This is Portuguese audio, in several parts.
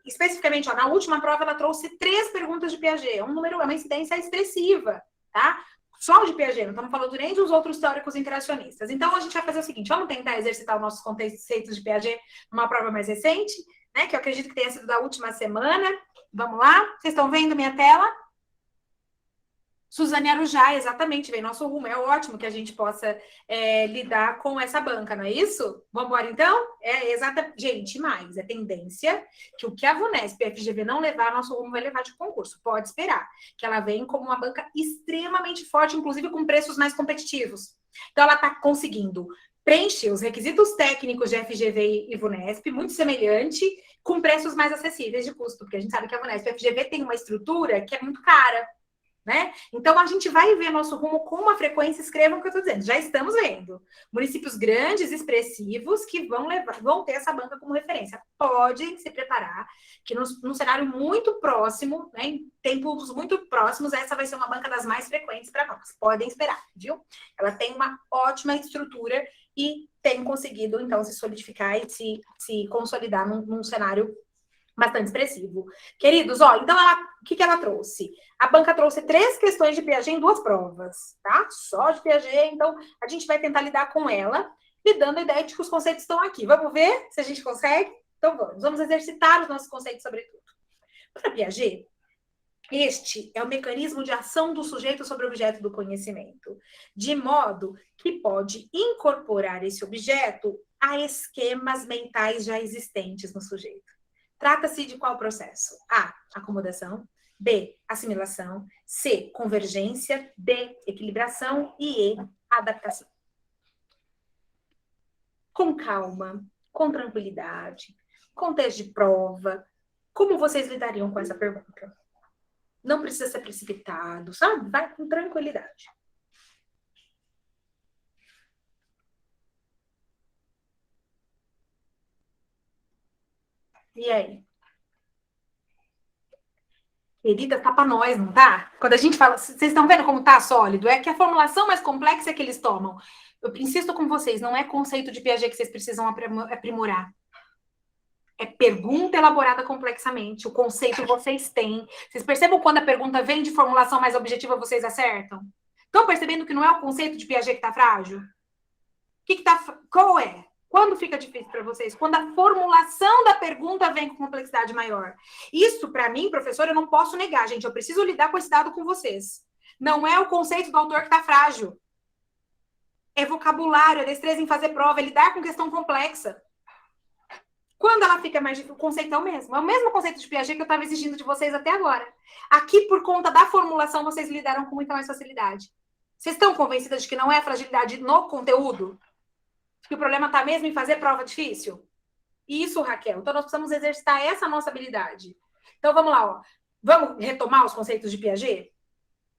Especificamente, ó, na última prova, ela trouxe 3 perguntas de Piaget. É um número, é uma incidência expressiva, tá? Só de Piaget, não estamos falando nem dos outros teóricos interacionistas. Então, a gente vai fazer o seguinte, vamos tentar exercitar os nossos conceitos de Piaget numa prova mais recente, né? Que eu acredito que tenha sido da última semana. Vamos lá? Vocês estão vendo minha tela? Suzane Arujá, exatamente, vem nosso rumo. É ótimo que a gente possa lidar com essa banca, não é isso? Vamos embora, então? Gente, mais, é tendência que o que a VUNESP e a FGV não levar, nosso rumo vai levar de concurso. Pode esperar, que ela vem como uma banca extremamente forte, inclusive com preços mais competitivos. Então, ela está conseguindo preencher os requisitos técnicos de FGV e VUNESP, muito semelhante, com preços mais acessíveis de custo, porque a gente sabe que a VUNESP e a FGV tem uma estrutura que é muito cara. Né? Então, a gente vai ver nosso rumo com uma frequência, escrevam o que eu estou dizendo, já estamos vendo. Municípios grandes, expressivos, que vão ter essa banca como referência. Podem se preparar, que num cenário muito próximo, né, em tempos muito próximos, essa vai ser uma banca das mais frequentes para nós. Podem esperar, viu? Ela tem uma ótima estrutura e tem conseguido, então, se solidificar e se consolidar num cenário bastante expressivo. Queridos, ó, então o que ela trouxe? A banca trouxe 3 questões de Piaget em 2 provas, tá? Só de Piaget, então a gente vai tentar lidar com ela, me dando a ideia de que os conceitos estão aqui. Vamos ver se a gente consegue? Então vamos exercitar os nossos conceitos sobre tudo. Para Piaget, este é o mecanismo de ação do sujeito sobre o objeto do conhecimento, de modo que pode incorporar esse objeto a esquemas mentais já existentes no sujeito. Trata-se de qual processo? A, acomodação. B, assimilação. C, convergência. D, equilibração. E E, adaptação. Com calma, com tranquilidade, com teste de prova. Como vocês lidariam com essa pergunta? Não precisa ser precipitado, sabe? Vai com tranquilidade. E aí? Querida, tá para nós, não tá? Quando a gente fala, vocês estão vendo como tá sólido? É que a formulação mais complexa é que eles tomam. Eu insisto com vocês, não é conceito de Piaget que vocês precisam aprimorar. É pergunta elaborada complexamente. O conceito vocês têm. Vocês percebam quando a pergunta vem de formulação mais objetiva, vocês acertam? Estão percebendo que não é o conceito de Piaget que tá frágil? Qual é? Quando fica difícil para vocês? Quando a formulação da pergunta vem com complexidade maior. Isso, para mim, professor, eu não posso negar, gente. Eu preciso lidar com esse dado com vocês. Não é o conceito do autor que está frágil. É vocabulário, é destreza em fazer prova, é lidar com questão complexa. Quando ela fica mais difícil, o conceito é o mesmo conceito de Piaget que eu estava exigindo de vocês até agora. Aqui, por conta da formulação, vocês lidaram com muita mais facilidade. Vocês estão convencidas de que não é fragilidade no conteúdo? Que o problema está mesmo em fazer prova difícil? Isso, Raquel. Então, nós precisamos exercitar essa nossa habilidade. Então, vamos lá. Ó. Vamos retomar os conceitos de Piaget?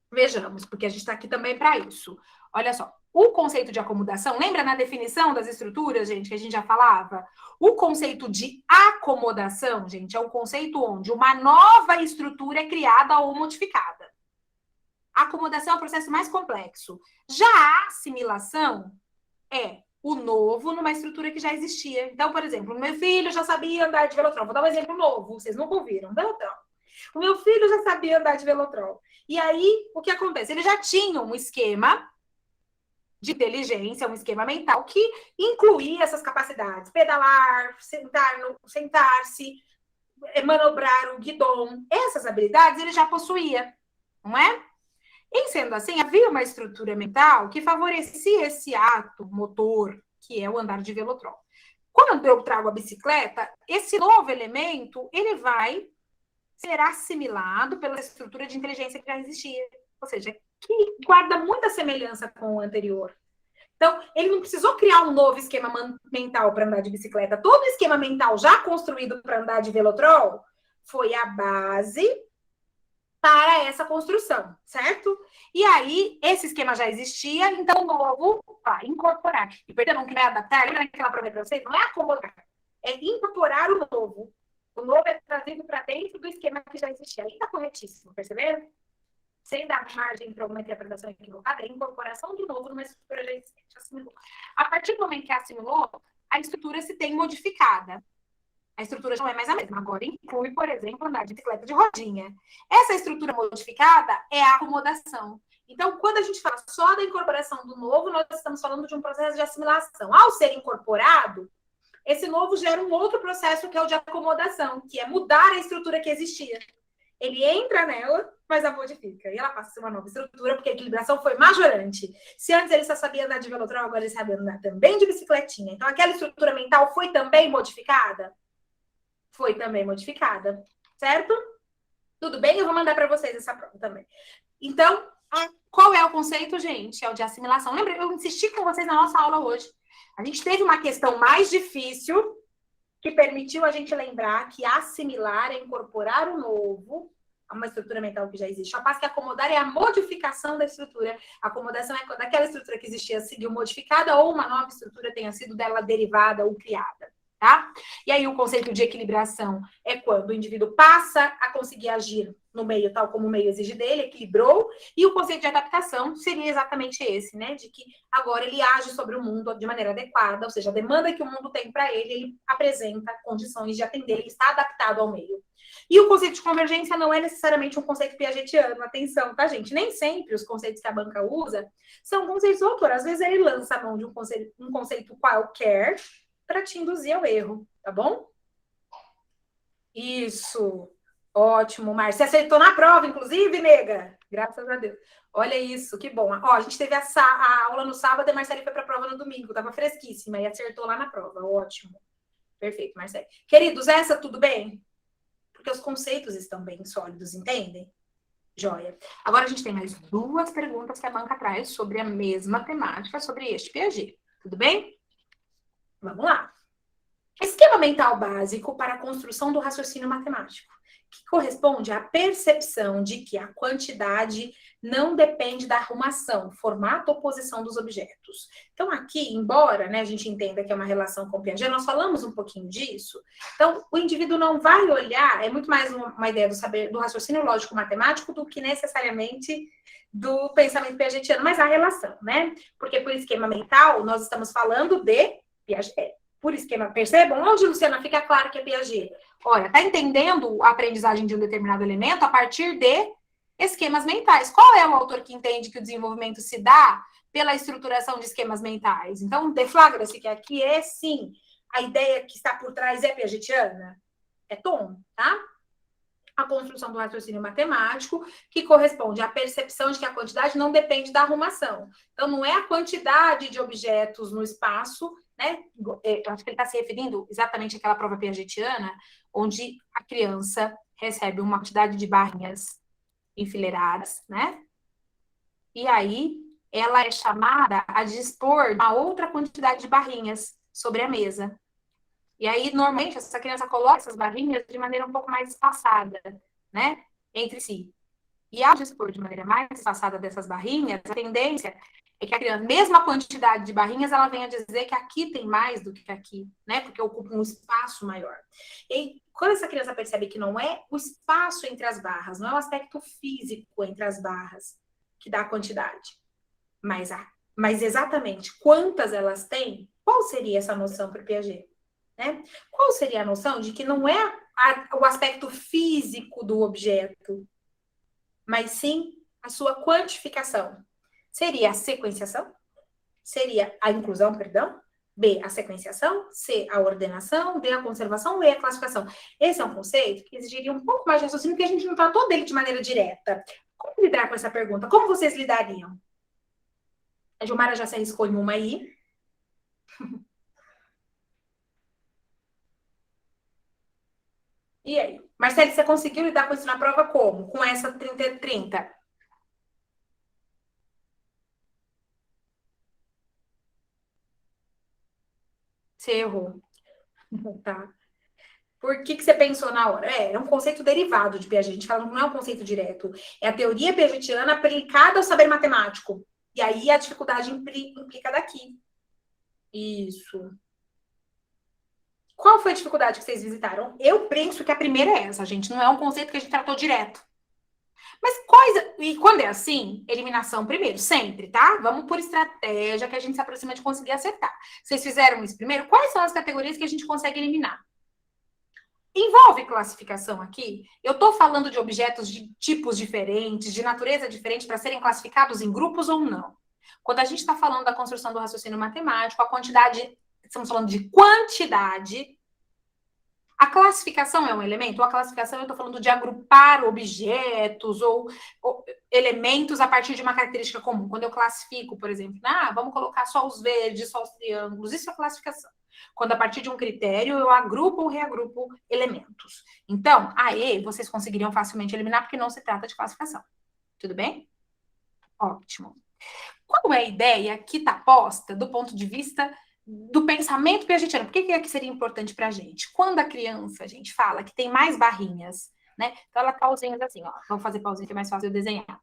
Vejamos, porque a gente está aqui também para isso. Olha só. O conceito de acomodação, lembra na definição das estruturas, gente, que a gente já falava? O conceito de acomodação, gente, é um conceito onde uma nova estrutura é criada ou modificada. A acomodação é o processo mais complexo. Já a assimilação é o novo numa estrutura que já existia. Então, por exemplo, meu filho já sabia andar de velotrol. Vou dar um exemplo novo, vocês nunca ouviram. Velotrol. O meu filho já sabia andar de velotrol. E aí, o que acontece? Ele já tinha um esquema de inteligência, um esquema mental que incluía essas capacidades. Pedalar, sentar-se, manobrar o guidão. Essas habilidades ele já possuía, não é? Em sendo assim, havia uma estrutura mental que favorecia esse ato motor, que é o andar de velotrol. Quando eu trago a bicicleta, esse novo elemento, ele vai ser assimilado pela estrutura de inteligência que já existia. Ou seja, que guarda muita semelhança com o anterior. Então, ele não precisou criar um novo esquema mental para andar de bicicleta. Todo o esquema mental já construído para andar de velotrol foi a base para essa construção, certo? E aí, esse esquema já existia, então o novo vai incorporar. E percebam que vai adaptar, lembra aquela promessa para vocês? Não é acomodar, é incorporar o novo. O novo é trazido para dentro do esquema que já existia. Aí está corretíssimo, perceberam? Sem dar margem para uma interpretação equivocada, é a incorporação do novo numa estrutura já existente. Assimilou. A partir do momento que assimilou, a estrutura se tem modificada. A estrutura já não é mais a mesma. Agora inclui, por exemplo, andar de bicicleta de rodinha. Essa estrutura modificada é a acomodação. Então, quando a gente fala só da incorporação do novo, nós estamos falando de um processo de assimilação. Ao ser incorporado, esse novo gera um outro processo que é o de acomodação, que é mudar a estrutura que existia. Ele entra nela, mas a modifica. E ela passa a ser uma nova estrutura, porque a equilibração foi majorante. Se antes ele só sabia andar de velotrol, agora ele sabe andar também de bicicletinha. Então, aquela estrutura mental foi também modificada? Foi também modificada. Certo? Tudo bem? Eu vou mandar para vocês essa prova também. Então, qual é o conceito, gente? É o de assimilação. Lembra? Eu insisti com vocês na nossa aula hoje. A gente teve uma questão mais difícil que permitiu a gente lembrar que assimilar é incorporar o novo a uma estrutura mental que já existe. Ao passo que acomodar é a modificação da estrutura. A acomodação é quando aquela estrutura que existia seguiu modificada ou uma nova estrutura tenha sido dela derivada ou criada. Tá? E aí o conceito de equilibração é quando o indivíduo passa a conseguir agir no meio tal como o meio exige dele, equilibrou, e o conceito de adaptação seria exatamente esse, né? De que agora ele age sobre o mundo de maneira adequada, ou seja, a demanda que o mundo tem para ele, ele apresenta condições de atender, ele está adaptado ao meio. E o conceito de convergência não é necessariamente um conceito piagetiano, atenção, tá, gente? Nem sempre os conceitos que a banca usa são conceitos do autor. Às vezes ele lança a mão de um conceito qualquer para te induzir ao erro, tá bom? Isso. Ótimo, Márcia. Você acertou na prova, inclusive, nega? Graças a Deus. Olha isso, que bom. Ó, a gente teve a aula no sábado e a Marcele foi para a prova no domingo. Tava fresquíssima e acertou lá na prova. Ótimo. Perfeito, Marcele. Queridos, essa tudo bem? Porque os conceitos estão bem sólidos, entendem? Joia. Agora a gente tem mais duas perguntas que a banca traz sobre a mesma temática, sobre este Piaget. Tudo bem? Vamos lá. Esquema mental básico para a construção do raciocínio matemático, que corresponde à percepção de que a quantidade não depende da arrumação, formato ou posição dos objetos. Então, aqui, embora, né, a gente entenda que é uma relação com Piaget, nós falamos um pouquinho disso. Então, o indivíduo não vai olhar, é muito mais uma ideia do raciocínio lógico-matemático do que necessariamente do pensamento piagetiano, mas a relação, né? Porque por esquema mental, nós estamos falando de Piaget. Por esquema, percebam? Onde, Luciana, fica claro que é Piaget? Olha, tá entendendo a aprendizagem de um determinado elemento a partir de esquemas mentais. Qual é o autor que entende que o desenvolvimento se dá pela estruturação de esquemas mentais? Então, deflagra-se que aqui é, sim, a ideia que está por trás é piagetiana. É Tom, tá? A construção do raciocínio matemático, que corresponde à percepção de que a quantidade não depende da arrumação. Então, não é a quantidade de objetos no espaço, né? Eu acho que ele está se referindo exatamente àquela prova piagetiana, onde a criança recebe uma quantidade de barrinhas enfileiradas, né? E aí, ela é chamada a dispor uma outra quantidade de barrinhas sobre a mesa. E aí, normalmente, essa criança coloca essas barrinhas de maneira um pouco mais espaçada, né? Entre si. E ao dispor de maneira mais espaçada dessas barrinhas, a tendência é que a criança, mesma quantidade de barrinhas, ela venha dizer que aqui tem mais do que aqui, né? Porque ocupa um espaço maior. E quando essa criança percebe que não é o espaço entre as barras, não é o aspecto físico entre as barras que dá a quantidade, mas exatamente quantas elas têm, qual seria essa noção para o Piaget? Né? Qual seria a noção de que não é o aspecto físico do objeto, mas sim a sua quantificação? Seria a sequenciação? Seria a inclusão, perdão? B, a sequenciação? C, a ordenação? D, a conservação? E, a classificação? Esse é um conceito que exigiria um pouco mais de raciocínio, porque a gente não tratou dele de maneira direta. Como lidar com essa pergunta? Como vocês lidariam? A Gilmara já se arriscou em uma aí. E aí? Marcele, você conseguiu lidar com isso na prova como? Com essa 30-30? Você errou. Tá. Por que você pensou na hora? É um conceito derivado de Piaget. A gente fala, não é um conceito direto. É a teoria piagetiana aplicada ao saber matemático. E aí a dificuldade implica daqui. Isso. Qual foi a dificuldade que vocês visitaram? Eu penso que a primeira é essa, gente. Não é um conceito que a gente tratou direto. Mas e quando é assim, eliminação primeiro, sempre, tá? Vamos por estratégia que a gente se aproxima de conseguir acertar. Vocês fizeram isso primeiro? Quais são as categorias que a gente consegue eliminar? Envolve classificação aqui? Eu estou falando de objetos de tipos diferentes, de natureza diferente, para serem classificados em grupos ou não? Quando a gente está falando da construção do raciocínio matemático, a quantidade, estamos falando de quantidade. A classificação é um elemento? Ou a classificação eu estou falando de agrupar objetos ou elementos a partir de uma característica comum. Quando eu classifico, por exemplo, vamos colocar só os verdes, só os triângulos, isso é classificação. Quando a partir de um critério eu agrupo ou reagrupo elementos. Então, aí vocês conseguiriam facilmente eliminar, porque não se trata de classificação. Tudo bem? Ótimo. Qual é a ideia que está posta do ponto de vista do pensamento piagetiano? Por que é que seria importante para a gente? Quando a criança, a gente fala que tem mais barrinhas, né? Então, ela pauzinhas assim, ó. Vamos fazer pauzinha que é mais fácil de desenhar.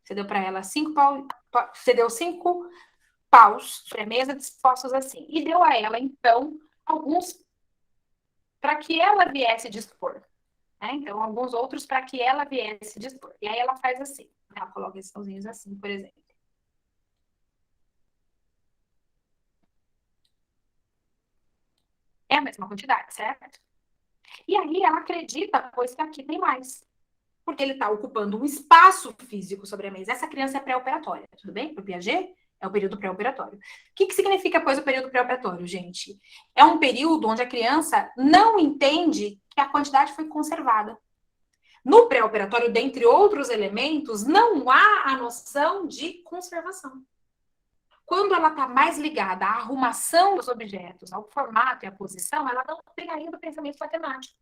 Você deu para ela 5 paus, você deu 5 paus sobre a mesa dispostos assim. E deu a ela, então, alguns para que ela viesse dispor. Né? Então, alguns outros para que ela viesse dispor. E aí ela faz assim. Ela coloca esses pauzinhos assim, por exemplo. É a mesma quantidade, certo? E aí ela acredita, pois que aqui tem mais. Porque ele está ocupando um espaço físico sobre a mesa. Essa criança é pré-operatória, tudo bem? Para o Piaget, é o período pré-operatório. O que significa, pois, o período pré-operatório, gente? É um período onde a criança não entende que a quantidade foi conservada. No pré-operatório, dentre outros elementos, não há a noção de conservação. Quando ela está mais ligada à arrumação dos objetos, ao formato e à posição, ela não tem ainda o pensamento matemático.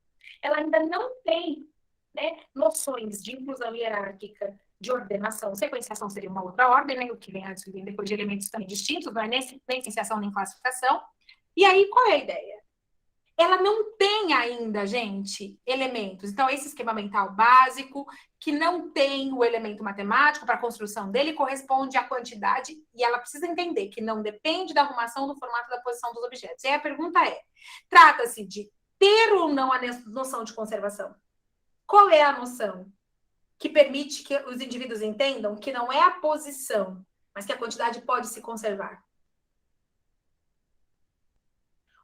Ela ainda não tem, né, noções de inclusão hierárquica, de ordenação. Sequenciação seria uma outra ordem, né, o que vem antes vem depois de elementos também distintos, não é nem sequenciação nem classificação. E aí, qual é a ideia? Ela não tem ainda, gente, elementos. Então, esse esquema mental básico, que não tem o elemento matemático para a construção dele, corresponde à quantidade, e ela precisa entender que não depende da arrumação, do formato, da posição dos objetos. E aí a pergunta é, trata-se de ter ou não a noção de conservação? Qual é a noção que permite que os indivíduos entendam que não é a posição, mas que a quantidade pode se conservar?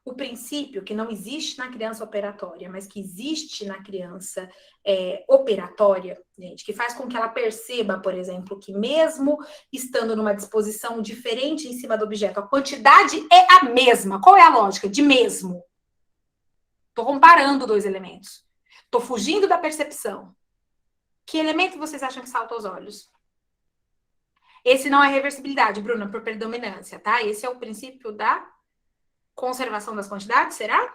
O princípio que não existe na criança operatória, mas que existe na criança operatória, gente, que faz com que ela perceba, por exemplo, que mesmo estando numa disposição diferente em cima do objeto, a quantidade é a mesma. Qual é a lógica? De mesmo. Estou comparando dois elementos. Estou fugindo da percepção. Que elemento vocês acham que salta aos olhos? Esse não é reversibilidade, Bruna, por predominância, tá? Esse é o princípio da conservação das quantidades, será?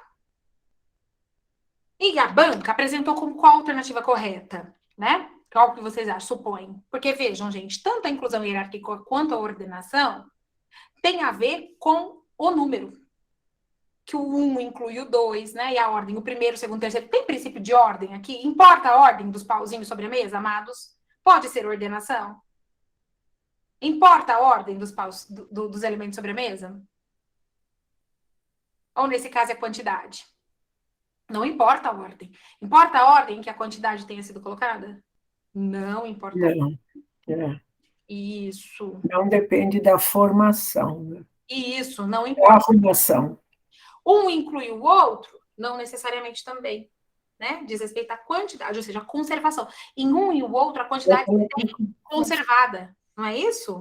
E a banca apresentou como qual a alternativa correta, né? Qual que vocês acham, supõem? Porque, vejam, gente, tanto a inclusão hierárquica quanto a ordenação tem a ver com o número. Que o 1 inclui o 2, né? E a ordem, o primeiro, o segundo, o terceiro. Tem princípio de ordem aqui? Importa a ordem dos pauzinhos sobre a mesa, amados? Pode ser ordenação? Importa a ordem dos paus, dos elementos sobre a mesa? Ou, nesse caso, é quantidade? Não importa a ordem. Importa a ordem em que a quantidade tenha sido colocada? Não importa. Não. Isso. Não depende da formação. Né? Isso, não É a importa. arrumação. Um inclui o outro? Não necessariamente também. Né? Diz respeito à quantidade, ou seja, a conservação. Em um e o outro, a quantidade é conservada. Não é isso?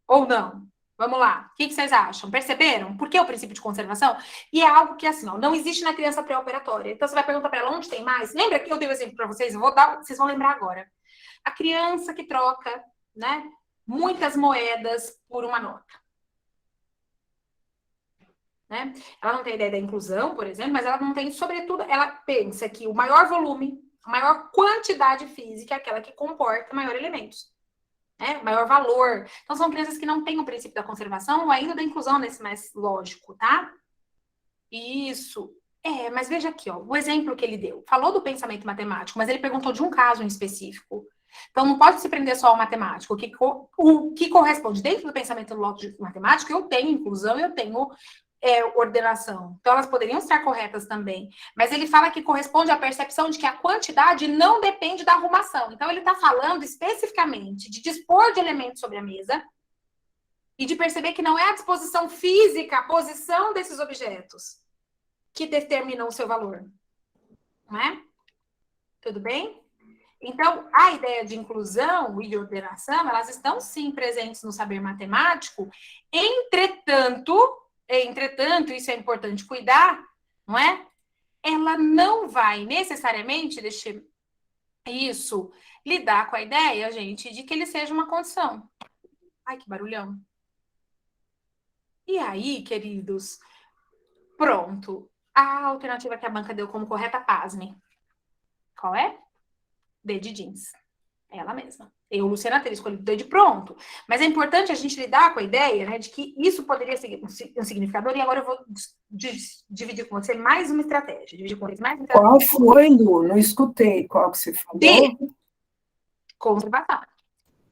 Ou não? Vamos lá. O que vocês acham? Perceberam? Por que o princípio de conservação? E é algo que, assim, ó, não existe na criança pré-operatória. Então, você vai perguntar para ela onde tem mais. Lembra que eu dei o exemplo para vocês? Eu vou dar, vocês vão lembrar agora. A criança que troca, né, muitas moedas por uma nota. Né? Ela não tem ideia da inclusão, por exemplo, mas ela não tem, sobretudo, ela pensa que o maior volume, a maior quantidade física é aquela que comporta maior elementos. Né? Maior valor. Então, são crianças que não têm o princípio da conservação ou ainda da inclusão nesse mais lógico, tá? Isso. Mas veja aqui, ó, o exemplo que ele deu. Falou do pensamento matemático, mas ele perguntou de um caso em específico. Então, não pode se prender só ao matemático. O que corresponde dentro do pensamento lógico matemático, eu tenho inclusão, eu tenho ordenação. Então, elas poderiam estar corretas também. Mas ele fala que corresponde à percepção de que a quantidade não depende da arrumação. Então, ele está falando especificamente de dispor de elementos sobre a mesa e de perceber que não é a disposição física, a posição desses objetos que determinam o seu valor. Não é? Tudo bem? Então, a ideia de inclusão e de ordenação, elas estão sim presentes no saber matemático, entretanto, isso é importante cuidar, não é? Ela não vai necessariamente, deixa isso, lidar com a ideia, gente, de que ele seja uma condição. Ai, que barulhão. E aí, queridos, pronto. A alternativa que a banca deu como correta, pasme. Qual é? D de jeans. Ela mesma. Eu, Luciana, teria escolhido D de pronto. Mas é importante a gente lidar com a ideia, né, de que isso poderia ser um significador, e agora eu vou dividir com você mais uma estratégia. Dividir com vocês mais uma Qual estratégia. foi, Lu? Não escutei qual que você falou. D. Conservação.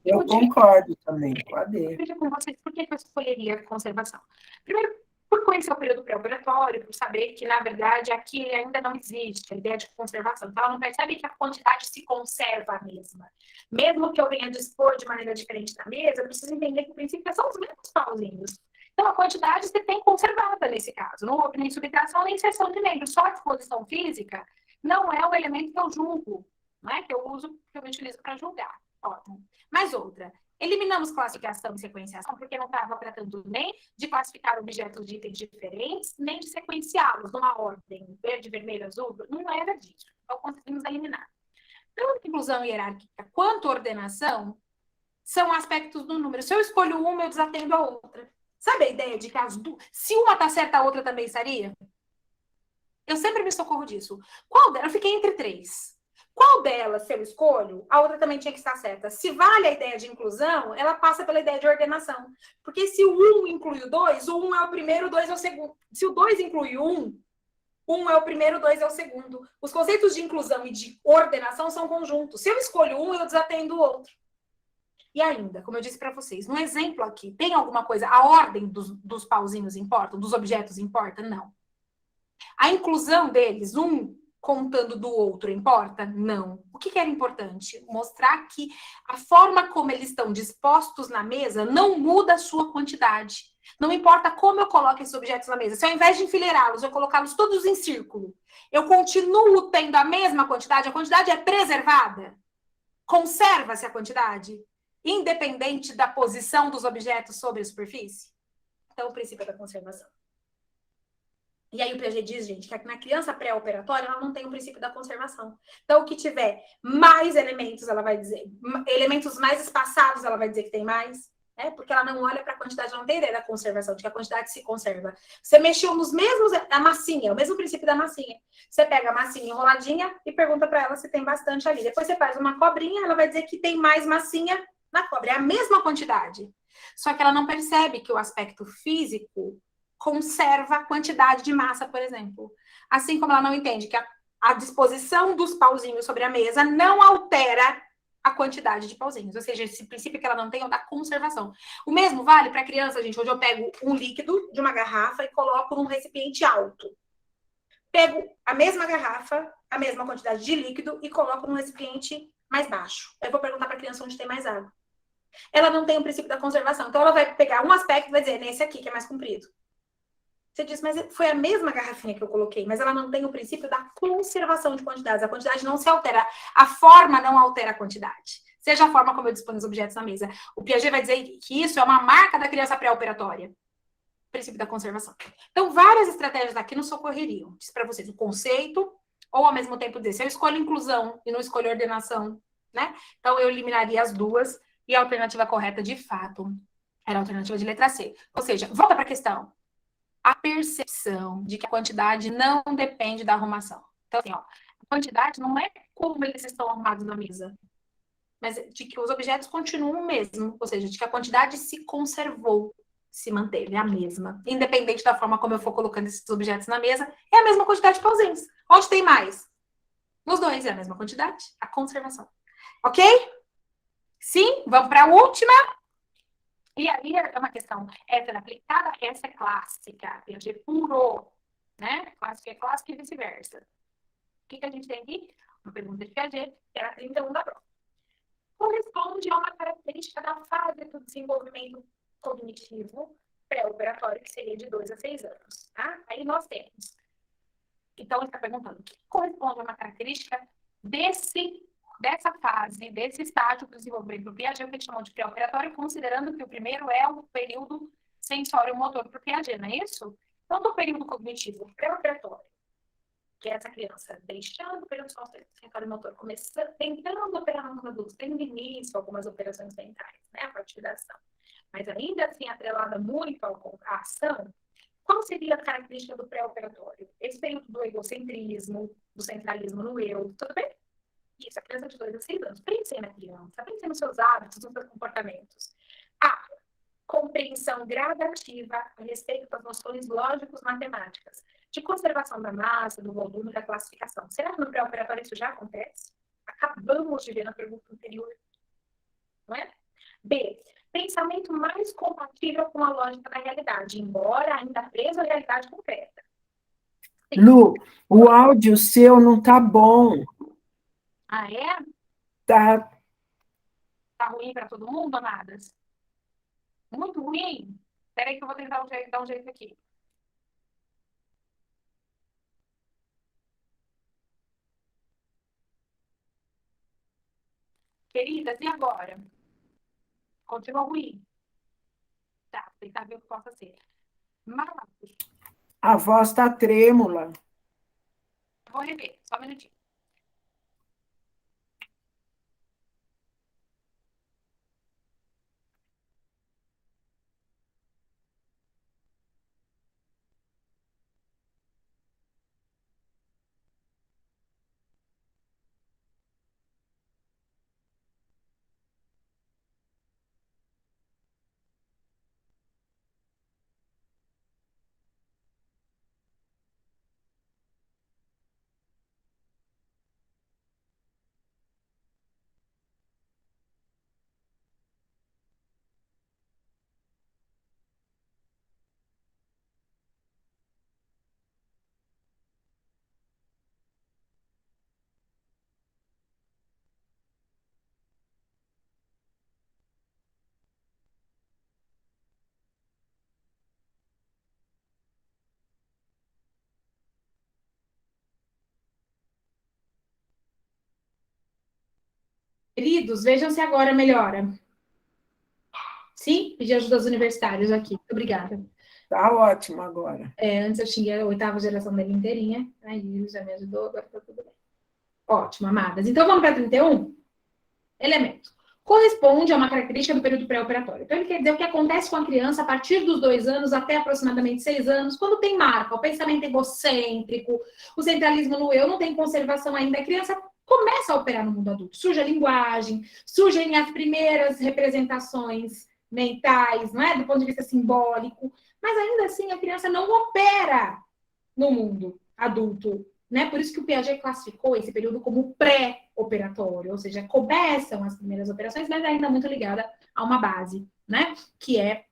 Eu concordo também com a D. Veja com vocês por que eu escolheria conservação. Primeiro, por conhecer o período pré-operatório, por saber que, na verdade, aqui ainda não existe a ideia de conservação. Então, ela não percebe que a quantidade se conserva a mesma. Mesmo que eu venha dispor de maneira diferente da mesa, eu preciso entender que, o princípio, são os mesmos pauzinhos. Então, a quantidade você tem conservada nesse caso. Não houve nem subtração, nem inserção de membros. Só a disposição física não é o elemento que eu julgo, não é? Que eu uso, que eu utilizo para julgar. Ótimo. Mais outra. Eliminamos classificação e sequenciação, porque não estava tratando nem de classificar objetos de itens diferentes, nem de sequenciá-los numa ordem, verde, vermelho, azul, não era disso. Então, conseguimos eliminar. Tanto inclusão hierárquica quanto ordenação são aspectos do número. Se eu escolho uma, eu desatendo a outra. Sabe a ideia de que se uma está certa, a outra também estaria? Eu sempre me socorro disso. Qual delas? Eu fiquei entre 3. Qual delas, se eu escolho, a outra também tinha que estar certa. Se vale a ideia de inclusão, ela passa pela ideia de ordenação. Porque se o 1 inclui o 2, o 1 é o primeiro, o 2 é o segundo. Se o 2 inclui o 1, 1 é o primeiro, o 2 é o segundo. Os conceitos de inclusão e de ordenação são conjuntos. Se eu escolho um, eu desatendo o outro. E ainda, como eu disse para vocês, no exemplo aqui, tem alguma coisa, a ordem dos pauzinhos importa, dos objetos importa? Não. A inclusão deles, um contando do outro, importa? Não. O que era importante? Mostrar que a forma como eles estão dispostos na mesa não muda a sua quantidade. Não importa como eu coloco esses objetos na mesa. Se ao invés de enfileirá-los, eu colocá-los todos em círculo, eu continuo tendo a mesma quantidade, a quantidade é preservada. Conserva-se a quantidade, independente da posição dos objetos sobre a superfície. Então, o princípio da conservação. E aí o Piaget diz, gente, que na criança pré-operatória ela não tem o princípio da conservação. Então, o que tiver mais elementos, ela vai dizer, elementos mais espaçados, ela vai dizer que tem mais, né? Porque ela não olha para a quantidade, ela não tem ideia da conservação, de que a quantidade se conserva. Você mexeu nos mesmos, a massinha, o mesmo princípio da massinha. Você pega a massinha enroladinha e pergunta para ela se tem bastante ali. Depois você faz uma cobrinha, ela vai dizer que tem mais massinha na cobra. É a mesma quantidade. Só que ela não percebe que o aspecto físico conserva a quantidade de massa, por exemplo. Assim como ela não entende que a disposição dos pauzinhos sobre a mesa não altera a quantidade de pauzinhos. Ou seja, esse princípio que ela não tem é o da conservação. O mesmo vale para a criança, gente, onde eu pego um líquido de uma garrafa e coloco num recipiente alto. Pego a mesma garrafa, a mesma quantidade de líquido e coloco num recipiente mais baixo. Eu vou perguntar para a criança onde tem mais água. Ela não tem o princípio da conservação. Então, ela vai pegar um aspecto e vai dizer, nesse aqui, que é mais comprido. Você diz, mas foi a mesma garrafinha que eu coloquei, mas ela não tem o princípio da conservação de quantidades. A quantidade não se altera. A forma não altera a quantidade. Seja a forma como eu disponho os objetos na mesa. O Piaget vai dizer que isso é uma marca da criança pré-operatória. Princípio da conservação. Então, várias estratégias aqui nos socorreriam. Diz para vocês o conceito, ou ao mesmo tempo dizer, se eu escolho inclusão e não escolho ordenação, né? Então, eu eliminaria as duas e a alternativa correta, de fato, era a alternativa de letra C. Ou seja, volta para a questão. A percepção de que a quantidade não depende da arrumação. Então, assim, ó, a quantidade não é como eles estão arrumados na mesa, mas de que os objetos continuam o mesmo, ou seja, de que a quantidade se conservou, se manteve a mesma. Independente da forma como eu for colocando esses objetos na mesa, é a mesma quantidade de pauzinhos. Onde tem mais? Nos dois é a mesma quantidade, a conservação. Ok? Sim? Vamos para a última. E aí é uma questão, essa é aplicada, essa é clássica, Piaget puro, né? Clássica é clássica e vice-versa. O que a gente tem aqui? Uma pergunta de Piaget, que era 31 da prova. Corresponde a uma característica da fase do desenvolvimento cognitivo pré-operatório, que seria de 2 a 6 anos. Tá? Aí nós temos Então, ele está perguntando o que corresponde a uma característica dessa fase, desse estágio do desenvolvimento do Piaget, o que a gente chamou de pré-operatório, considerando que o primeiro é o período sensório-motor para o Piaget, não é isso? Então, do período cognitivo pré-operatório, que é essa criança deixando o período sensório-motor, começando, tentando operar nos adultos, tendo início algumas operações mentais, né, a partir da ação, mas ainda assim atrelada muito à ação. Qual seria a característica do pré-operatório? Esse período do egocentrismo, do centralismo no eu, tudo bem? Isso, a criança de 2 a 6 anos. Pense na criança, pense nos seus hábitos, nos seus comportamentos. A compreensão gradativa a respeito das noções lógicos-matemáticas, de conservação da massa, do volume, da classificação. Será que no pré-operatório isso já acontece? Acabamos de ver na pergunta anterior. Não é? B. Pensamento mais compatível com a lógica da realidade, embora ainda preso à realidade concreta. Sim. Lu, o áudio seu não tá bom. Ah, é? Tá. Tá ruim para todo mundo, amadas? Muito ruim? Espera aí que eu vou tentar dar um jeito aqui. Queridas, e agora? Continua ruim? Tá, vou tentar ver o que possa ser. Mas, A voz tá trêmula. vou rever, só um minutinho. Queridos, vejam se agora melhora. Sim? Pedi ajuda aos universitários aqui. Obrigada. Tá ótimo agora. Antes eu tinha a 8ª geração dele inteirinha. Aí já me ajudou, agora tá tudo bem. Ótimo, amadas. Então vamos para 31? Elemento. Corresponde a uma característica do período pré-operatório. Então, ele quer dizer o que acontece com a criança a partir dos 2 anos até aproximadamente 6 anos, quando tem marca, o pensamento egocêntrico, o centralismo no eu, não tem conservação ainda. A criança começa a operar no mundo adulto. Surge a linguagem, surgem as primeiras representações mentais, não é? Do ponto de vista simbólico. Mas ainda assim, a criança não opera no mundo adulto, né? Por isso que o Piaget classificou esse período como pré-operatório, ou seja, começam as primeiras operações, mas ainda muito ligada a uma base, né? Que é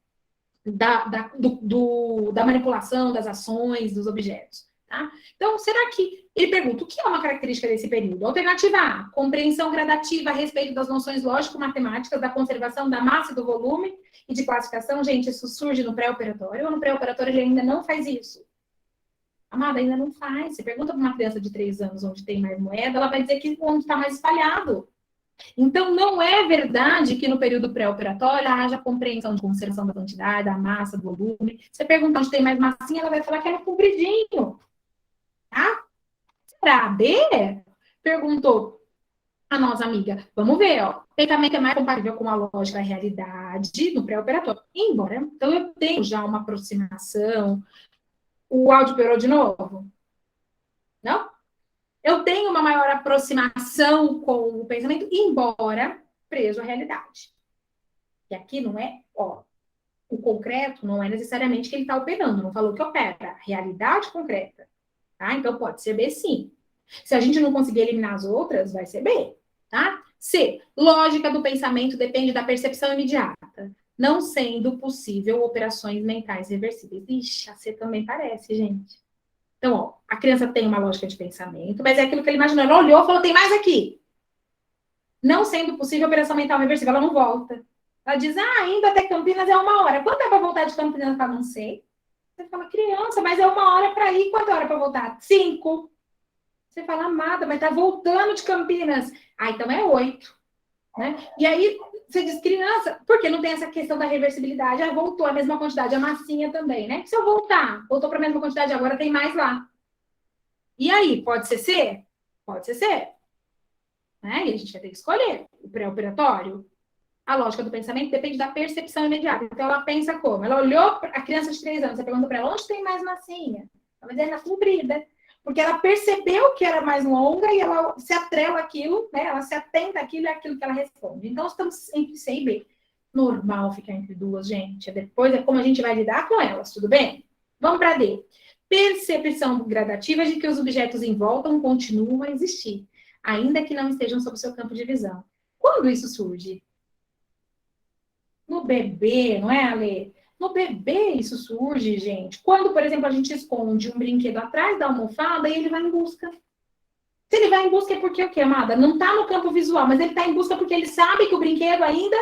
da manipulação das ações, dos objetos. Tá? Então, será que... Ele pergunta, o que é uma característica desse período? Alternativa A, compreensão gradativa a respeito das noções lógico-matemáticas, da conservação da massa e do volume e de classificação. Gente, isso surge no pré-operatório, ou no pré-operatório ele ainda não faz isso? Amada, ainda não faz. Você pergunta para uma criança de 3 anos onde tem mais moeda, ela vai dizer que onde está mais espalhado. Então, não é verdade que no período pré-operatório haja compreensão de conservação da quantidade, da massa, do volume. Você pergunta onde tem mais massinha, ela vai falar que é no compridinho. Tá? Será? B? Perguntou a nossa amiga. Vamos ver, ó. O pensamento é mais compatível com a lógica da realidade no pré-operatório. Embora, então, eu tenho já uma aproximação. O áudio piorou de novo? Não? Eu tenho uma maior aproximação com o pensamento, embora preso à realidade. E aqui não é, ó, o concreto não é necessariamente que ele está operando, não falou que opera, realidade concreta. Tá? Então pode ser B, sim. Se a gente não conseguir eliminar as outras, vai ser B. Tá? C. Lógica do pensamento depende da percepção imediata, não sendo possível operações mentais reversíveis. Ixi, a C também parece, gente. Então, ó, a criança tem uma lógica de pensamento, mas é aquilo que ele imaginou. Ela olhou e falou, tem mais aqui. Não sendo possível operação mental reversível, ela não volta. Ela diz, indo até Campinas é 1 hora. Quanto é para voltar de Campinas? Ela não sei. Você fala, criança, mas é 1 hora para ir, quanta hora para voltar? 5. Você fala, amada, mas tá voltando de Campinas. Ah, então é 8. Né? E aí, você diz criança, porque não tem essa questão da reversibilidade. Ah, voltou a mesma quantidade, a massinha também, né? Se eu voltar, voltou para a mesma quantidade, agora tem mais lá. E aí, pode ser C? Pode ser C. Né? E a gente vai ter que escolher o pré-operatório. A lógica do pensamento depende da percepção imediata. Então, ela pensa como? Ela olhou a criança de 3 anos, você perguntou para ela, onde tem mais massinha? Ela vai dizer, na comprida. Porque ela percebeu que era mais longa e ela se atrela àquilo, né? Ela se atenta àquilo e àquilo que ela responde. Então, estamos entre C e B. Normal ficar entre duas, gente. Depois é como a gente vai lidar com elas, tudo bem? Vamos para D. Percepção gradativa de que os objetos em volta continuam a existir, ainda que não estejam sob seu campo de visão. Quando isso surge? No bebê, não é, Ale? No bebê isso surge, gente. Quando, por exemplo, a gente esconde um brinquedo atrás da almofada e ele vai em busca. Se ele vai em busca é porque o quê, amada? Não está no campo visual, mas ele está em busca porque ele sabe que o brinquedo ainda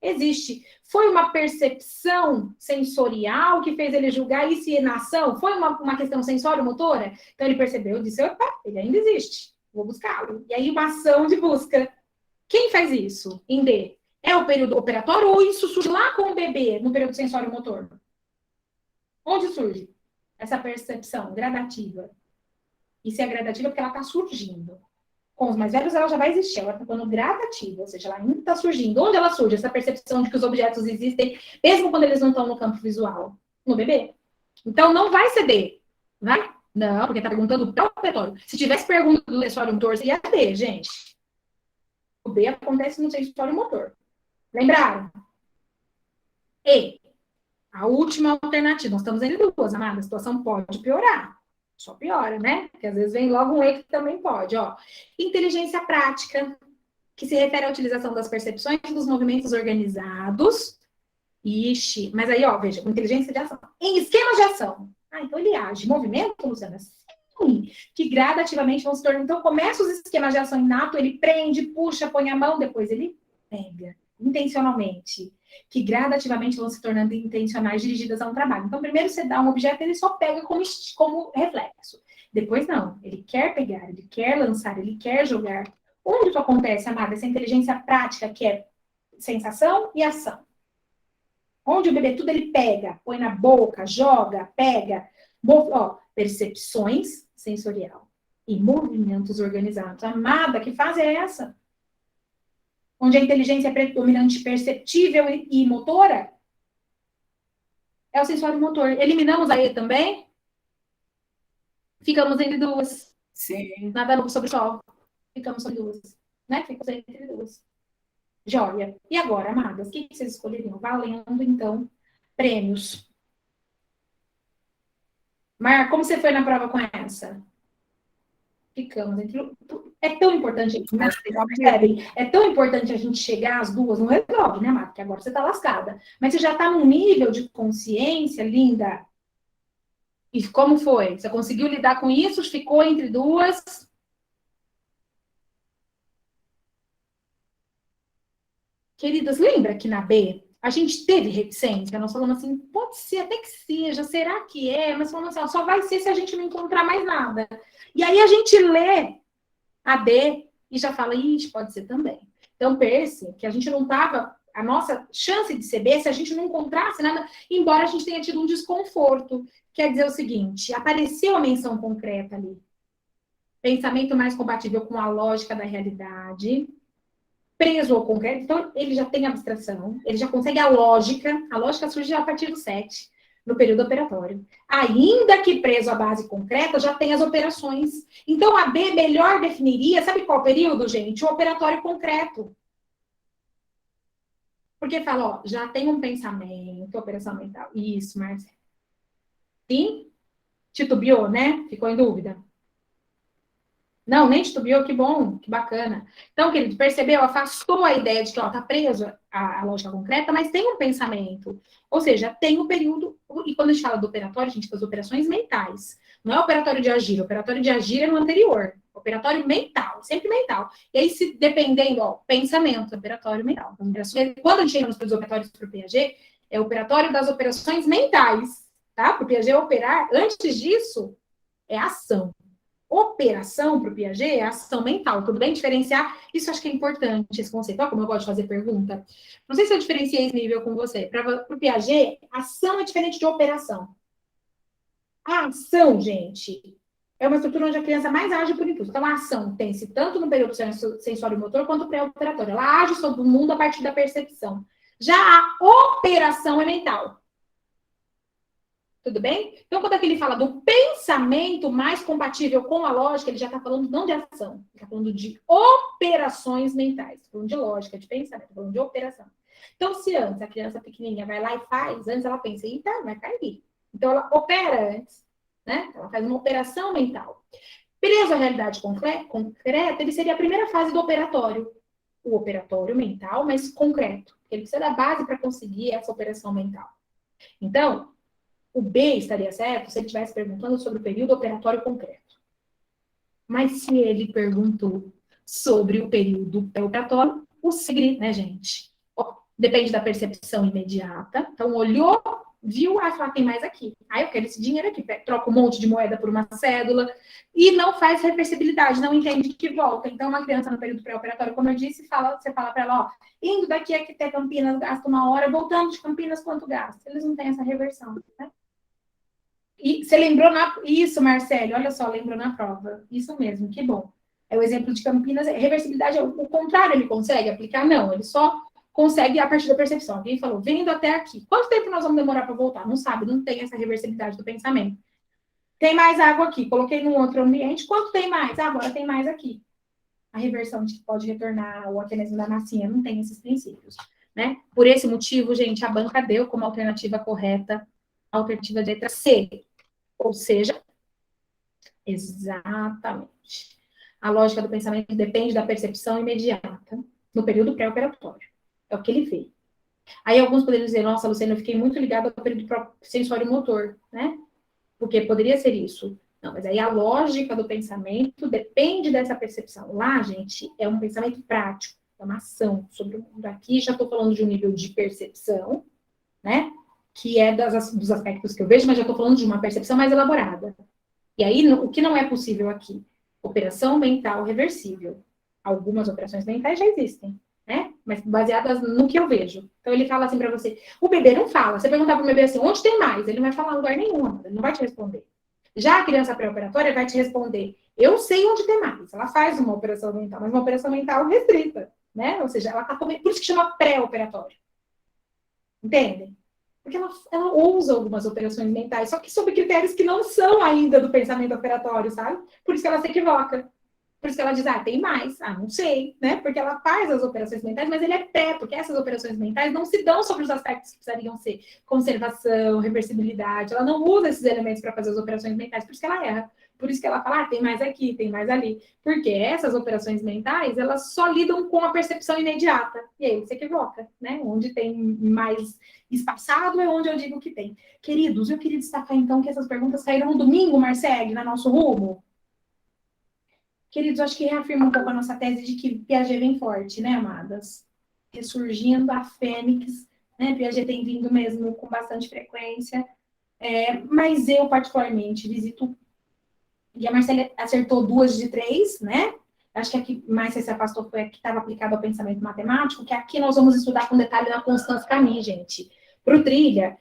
existe. Foi uma percepção sensorial que fez ele julgar isso e na ação? Foi uma questão sensório-motora? Então ele percebeu e disse, opa, ele ainda existe. Vou buscá-lo. E aí uma ação de busca. Quem faz isso em D? É o período operatório ou isso surge lá com o bebê, no período sensório-motor? Onde surge essa percepção gradativa? E se é gradativa, porque ela está surgindo. Com os mais velhos, ela já vai existir. Ela está ficando gradativa, ou seja, ela ainda está surgindo. Onde ela surge? Essa percepção de que os objetos existem, mesmo quando eles não estão no campo visual? No bebê. Então, não vai ser D. Vai? Não, porque está perguntando para o operatório. Se tivesse pergunta do sensório-motor, seria D, gente. O B acontece no sensório-motor. Lembraram? E a última alternativa. Nós estamos entre duas, amada. A situação pode piorar. Só piora, né? Porque às vezes vem logo um E que também pode. Ó. Inteligência prática, que se refere à utilização das percepções dos movimentos organizados. Ixi, mas aí, ó, veja, inteligência de ação. Em esquemas de ação. Ah, então ele age. Movimento, Luciana? Sim. Que gradativamente vão se tornando. Então, começa os esquemas de ação inato, ele prende, puxa, põe a mão, depois ele pega. Intencionalmente, que gradativamente vão se tornando intencionais dirigidas a um trabalho. Então, primeiro você dá um objeto, ele só pega como reflexo. Depois, não. Ele quer pegar, ele quer lançar, ele quer jogar. Onde isso acontece, amada? Essa inteligência prática, que é sensação e ação. Onde o bebê tudo ele pega, põe na boca, joga, pega. Ó, percepções sensorial e movimentos organizados. Amada, que fase é essa? Onde a inteligência é predominante perceptível e motora, é o sensório motor. Eliminamos a E também? Ficamos entre duas. Sim. Nadando sobre o sol. Ficamos sobre duas. Né? Ficamos entre duas. Joia. E agora, amadas, o que vocês escolheriam? Valendo, então, prêmios. Mar, como você foi na prova com essa? Ficamos entre... É tão importante, né? Vocês percebem? É tão importante a gente chegar às duas, não resolve, né, Marta? Porque agora você tá lascada. Mas você já tá num nível de consciência, linda. E como foi? Você conseguiu lidar com isso? Ficou entre duas? Queridas, lembra que na B a gente teve reticência? Nós falamos assim, pode ser até que seja, será que é? Mas falamos assim, ó, só vai ser se a gente não encontrar mais nada. E aí a gente lê a D e já fala, ixi, pode ser também. Então, pense que a gente não estava, a nossa chance de ser B, se a gente não encontrasse nada, embora a gente tenha tido um desconforto. Quer dizer o seguinte, apareceu a menção concreta ali. Pensamento mais compatível com a lógica da realidade, preso ao concreto, então ele já tem abstração, ele já consegue a lógica surge a partir do 7, no período operatório. Ainda que preso à base concreta, já tem as operações. Então, a B melhor definiria, sabe qual período, gente? O operatório concreto. Porque fala, ó, já tem um pensamento, operação mental. Isso, Marcia. Sim? Titubeou, né? Ficou em dúvida? Não, nem titubeou, que bom, que bacana. Então, querido, percebeu? Afastou a ideia de que, ó, tá preso a lógica concreta, mas tem um pensamento. Ou seja, tem o período... E quando a gente fala do operatório, a gente faz operações mentais. Não é operatório de agir. O operatório de agir é no anterior. Operatório mental, sempre mental. E aí, se dependendo, ó, pensamento, operatório mental. Quando a gente entra nos operatórios para o Piaget, é o operatório das operações mentais. tá? Para o Piaget operar, antes disso, é ação. Operação para o Piaget é ação mental. Tudo bem? Diferenciar, isso acho que é importante, esse conceito. Olha como eu gosto de fazer pergunta. Não sei se eu diferenciei esse nível com você. Para o Piaget, ação é diferente de operação. A ação, gente, é uma estrutura onde a criança mais age por impulso. Então, a ação tem-se tanto no período sensório-motor quanto pré-operatório. Ela age sobre o mundo a partir da percepção. Já a operação é mental. Tudo bem? Então, quando aqui ele fala do pensamento mais compatível com a lógica, ele já está falando não de ação, ele está falando de operações mentais. Está falando de lógica, de pensamento, está falando de operação. Então, se antes a criança pequenininha vai lá e faz, antes ela pensa, eita, vai cair. Então, ela opera antes, né? Ela faz uma operação mental. Preso à realidade concreta, ele seria a primeira fase do operatório. O operatório mental, mas concreto. Ele precisa da base para conseguir essa operação mental. Então, o B estaria certo se ele estivesse perguntando sobre o período operatório concreto. Mas se ele perguntou sobre o período operatório, o segredo, né, gente? Depende da percepção imediata. Então, olhou, viu, falou, tem mais aqui. Aí eu quero esse dinheiro aqui. Troca um monte de moeda por uma cédula e não faz reversibilidade, não entende que volta. Então, uma criança no período pré-operatório, como eu disse, você fala para ela, indo daqui até Campinas, gasta 1 hora, voltando de Campinas, quanto gasta? Eles não têm essa reversão, né? E você lembrou isso, Marcelo, olha só, lembrou na prova. Isso mesmo, que bom. É o exemplo de Campinas. Reversibilidade, o contrário, ele consegue aplicar? Não, ele só consegue a partir da percepção. Alguém falou, vindo até aqui. Quanto tempo nós vamos demorar para voltar? Não sabe, não tem essa reversibilidade do pensamento. Tem mais água aqui, coloquei num outro ambiente. Quanto tem mais? Agora tem mais aqui. A reversão de que pode retornar, ou até mesmo da massinha, não tem esses princípios, né? Por esse motivo, gente, a banca deu como alternativa correta a alternativa de letra C. Ou seja, exatamente. A lógica do pensamento depende da percepção imediata no período pré-operatório. É o que ele vê. Aí alguns poderiam dizer, nossa, Luciana, eu fiquei muito ligada ao período sensório-motor, né? Porque poderia ser isso. Não, mas aí a lógica do pensamento depende dessa percepção. Lá, gente, é um pensamento prático, é uma ação sobre o mundo. Aqui já estou falando de um nível de percepção, né? Que é dos aspectos que eu vejo, mas já estou falando de uma percepção mais elaborada. E aí, o que não é possível aqui? Operação mental reversível. Algumas operações mentais já existem, né? Mas baseadas no que eu vejo. Então, ele fala assim para você, o bebê não fala. Você perguntar para o bebê assim, onde tem mais? Ele não vai falar em lugar nenhum, ele não vai te responder. Já a criança pré-operatória vai te responder, eu sei onde tem mais. Ela faz uma operação mental, mas uma operação mental restrita, né? Ou seja, ela está comendo, por isso que chama pré-operatório. Entendem? Porque ela usa algumas operações mentais, só que sob critérios que não são ainda do pensamento operatório, sabe? Por isso que ela se equivoca. Por isso que ela diz, tem mais. Não sei, né? Porque ela faz as operações mentais, mas ele é pré, porque essas operações mentais não se dão sobre os aspectos que precisariam ser conservação, reversibilidade. Ela não usa esses elementos para fazer as operações mentais, por isso que ela erra. Por isso que ela fala, tem mais aqui, tem mais ali. Porque essas operações mentais, elas só lidam com a percepção imediata. E aí você equivoca, né? Onde tem mais espaçado é onde eu digo que tem. Queridos, eu queria destacar, então, que essas perguntas caíram no domingo, Marcele, no nosso rumo. Queridos, acho que reafirma um pouco a nossa tese de que Piaget vem forte, né, amadas? Ressurgindo a fênix, né? Piaget tem vindo mesmo com bastante frequência. Mas eu, particularmente, visito... E a Marcela acertou 2 de 3, né? Acho que a que mais se afastou foi a que estava aplicada ao pensamento matemático, que aqui nós vamos estudar com detalhe na Constance Camus, gente. Para o Trilha,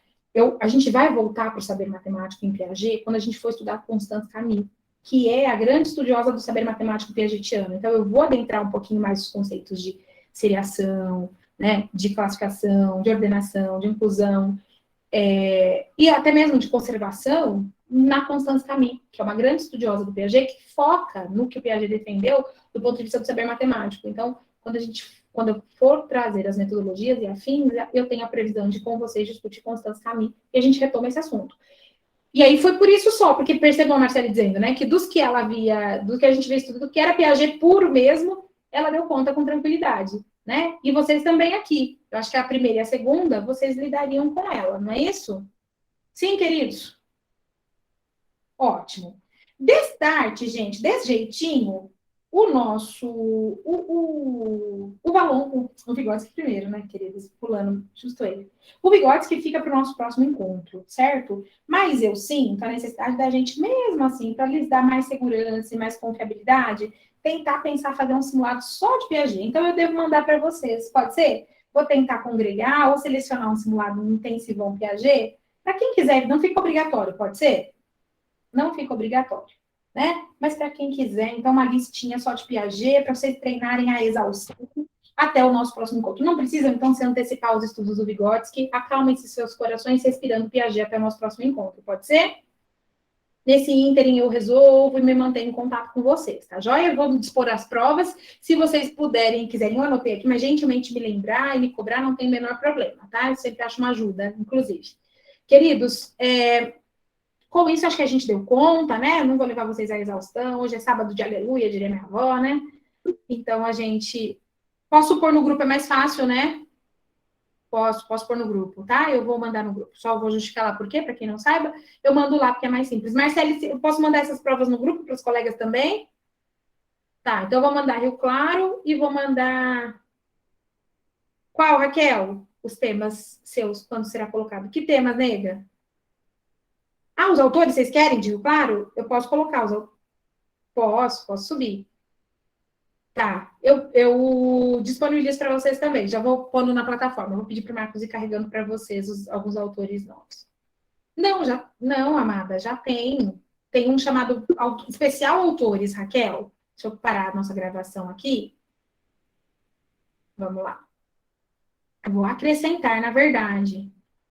a gente vai voltar para o saber matemático em Piaget quando a gente for estudar Constance Camus, que é a grande estudiosa do saber matemático piagetiano. Então, eu vou adentrar um pouquinho mais os conceitos de seriação, né, de classificação, de ordenação, de inclusão, e até mesmo de conservação, na Constance Camus, que é uma grande estudiosa do Piaget, que foca no que o Piaget defendeu do ponto de vista do saber matemático. Então, quando eu for trazer as metodologias e afins, eu tenho a previsão de com vocês discutir Constance Camus, e a gente retoma esse assunto. E aí foi por isso só, porque percebam a Marcela dizendo, né, que dos que ela via, do que a gente vê estudando, que era Piaget puro mesmo, ela deu conta com tranquilidade, né? E vocês também aqui. Eu acho que a primeira e a segunda, vocês lidariam com ela, não é isso? Sim, queridos? Ótimo. Destarte, gente, desse jeitinho, o Valon, o Vygotsky primeiro, né, queridos? Pulando, justo ele. O Vygotsky fica para o nosso próximo encontro, certo? Mas eu sinto a necessidade da gente, mesmo assim, para lhes dar mais segurança e mais confiabilidade, tentar pensar fazer um simulado só de Piaget. Então, eu devo mandar para vocês, pode ser? Vou tentar congregar ou selecionar um simulado intensivão Piaget. Para quem quiser, não fica obrigatório, pode ser? Não fica obrigatório, né? Mas para quem quiser, então, uma listinha só de Piaget para vocês treinarem a exaustão até o nosso próximo encontro. Não precisa, então, se antecipar os estudos do Vygotsky. Acalmem-se seus corações respirando Piaget até o nosso próximo encontro, pode ser? Nesse ínterim eu resolvo e me mantenho em contato com vocês, tá joia? Eu vou dispor as provas. Se vocês puderem, quiserem, eu anotei aqui, mas gentilmente me lembrar e me cobrar não tem o menor problema, tá? Eu sempre acho uma ajuda, inclusive. Queridos, com isso acho que a gente deu conta, né? Eu não vou levar vocês à exaustão. Hoje é sábado de aleluia, diria minha avó, né? Então a gente... Posso pôr no grupo, é mais fácil, né? Posso pôr no grupo, tá? Eu vou mandar no grupo. Só vou justificar lá por quê, para quem não saiba. Eu mando lá, porque é mais simples. Marcele, eu posso mandar essas provas no grupo para os colegas também? Tá, então eu vou mandar Rio Claro e vou mandar... Qual, Raquel? Os temas seus, quando será colocado. Que temas, nega? Ah, os autores vocês querem de Rio Claro? Eu posso colocar os autores. Posso subir. Tá, eu disponibilizo para vocês também. Já vou pondo na plataforma. Vou pedir para o Marcos ir carregando para vocês alguns autores novos. Não, amada, já tem. Tem um chamado Especial Autores, Raquel. Deixa eu parar a nossa gravação aqui. Vamos lá. Eu vou acrescentar, na verdade.